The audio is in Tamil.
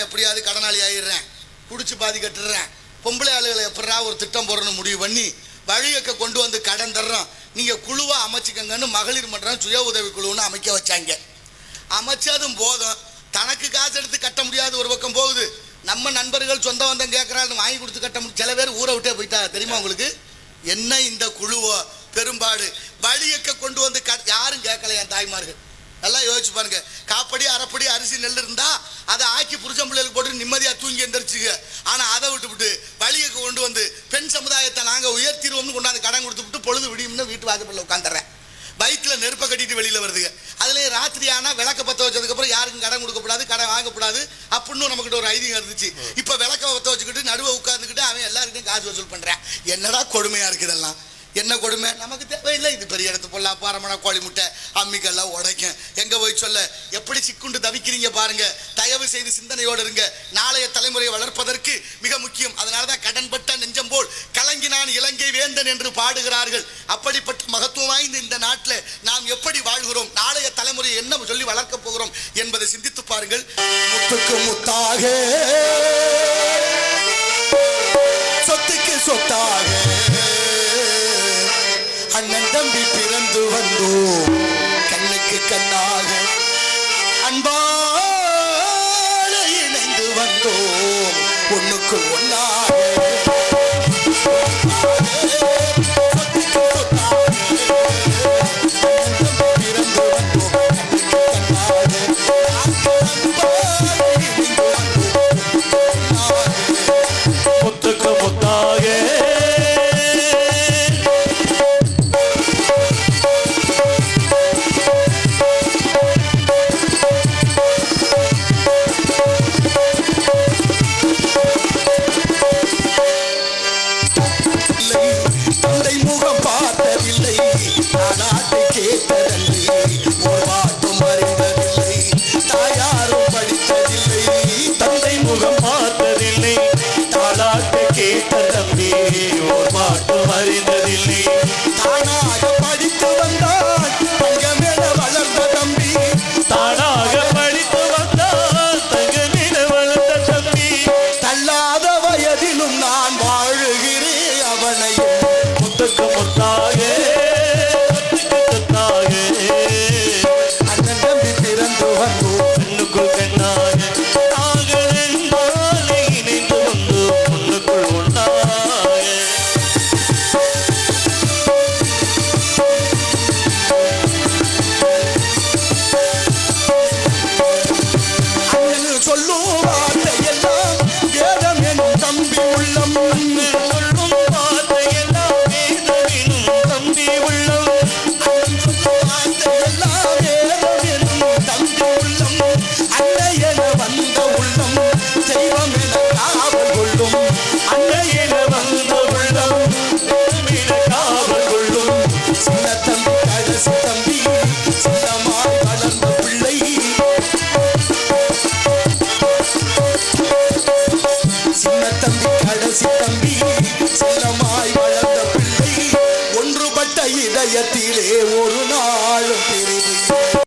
எப்படியாவது கடனாளி ஆயிடுறேன், குடிச்சு பாதி கட்டுறேன், பொம்பளை ஆளுகளை எப்படா ஒரு திட்டம் போடணும்னு முடிவு பண்ணி வழியக்க கொண்டு வந்து கடன் தர்றோம், நீங்கள் குழுவாக அமைச்சிக்கங்கன்னு மகளிர் மன்றம் சுய உதவி குழுன்னு அமைக்க வச்சாங்க. அமைச்சதும் போதும், தனக்கு காசு எடுத்து கட்ட முடியாது ஒரு பக்கம் போகுது, நம்ம நண்பர்கள் சொந்த வந்தம் கேட்குறான்னு வாங்கி கொடுத்து கட்ட முடியும். சில பேர் ஊரை விட்டே போயிட்டா தெரியுமா உங்களுக்கு? என்ன இந்த குழுவோ பெரும்பாடு வழியக்க கொண்டு வந்து யாரும் கேட்கல. என் தாய்மார்கள் நல்லா யோசிச்சு பாருங்க. காப்படி அரைப்படி அரிசி நெல் இருந்தா அதை ஆக்கி புருஷன் பிள்ளைகளுக்கு போட்டு நிம்மதியா தூங்கி எந்திரிச்சுங்க. ஆனா அதை விட்டு வழியக்க கொண்டு வந்து பெண் சமுதாயத்தை நாங்க உயர்த்திடுவோம்னு கொண்டாந்து கடன் கொடுத்து விட்டு பொழுது விடியும்னு வீட்டு வாசப்படில் உட்காந்துறேன். வயிற்றுல நெருப்பை கட்டிட்டு வெளியில வருதுங்க. அதுலேயும் ராத்திரி ஆனால் விளக்க பற்ற வச்சதுக்கு அப்புறம் யாருக்கும் கடன் கொடுக்கப்படாது, கடன் வாங்கக்கூடாது அப்படின்னு நமக்கிட்ட ஒரு ஐதீகம் இருந்துச்சு. இப்போ விளக்க பற்ற வச்சுக்கிட்டு நடுவை உட்காந்துக்கிட்டு அவன் எல்லாருக்கிட்டையும் காசு வசூல் பண்றேன். என்னடா கொடுமையா இருக்கு இதெல்லாம். என்ன கொடுமை நமக்கு தேவையில்லை. இது பெரிய இடத்து போடலாம், பாரமணா கோழி முட்டை அம்மிக்கெல்லாம் உடைக்கும். எங்க போய் சொல்ல எப்படி சிக்குண்டு தவிக்கிறீங்க பாருங்க. தயவு செய்து சிந்தனையோடு இருங்க. நாளைய தலைமுறையை வளர்ப்பதற்கு மிக முக்கியம். அதனாலதான் கடன்பட்ட நெஞ்சம் போல் கலங்கினான் இலங்கை வேந்தன் என்று பாடுகிறார்கள். அப்படிப்பட்ட மகத்துவம் வாய்ந்த இந்த நாட்டில் நாம் எப்படி வாழ்கிறோம், நாளைய தலைமுறையை என்ன சொல்லி வளர்க்க போகிறோம் என்பதை சிந்தித்து பாருங்கள். முத்துக்கு முத்தாக சொத்துக்கு சொத்தாக அண்ணன் தம்பி பிறந்து வந்தோம், கண்ணுக்கு கண்ணாக அன்பாக இணைந்து வந்தோம், ஒண்ணுக்குள் ஒன்னாக ஒன்றுபட்ட இதயத்திலே ஒரு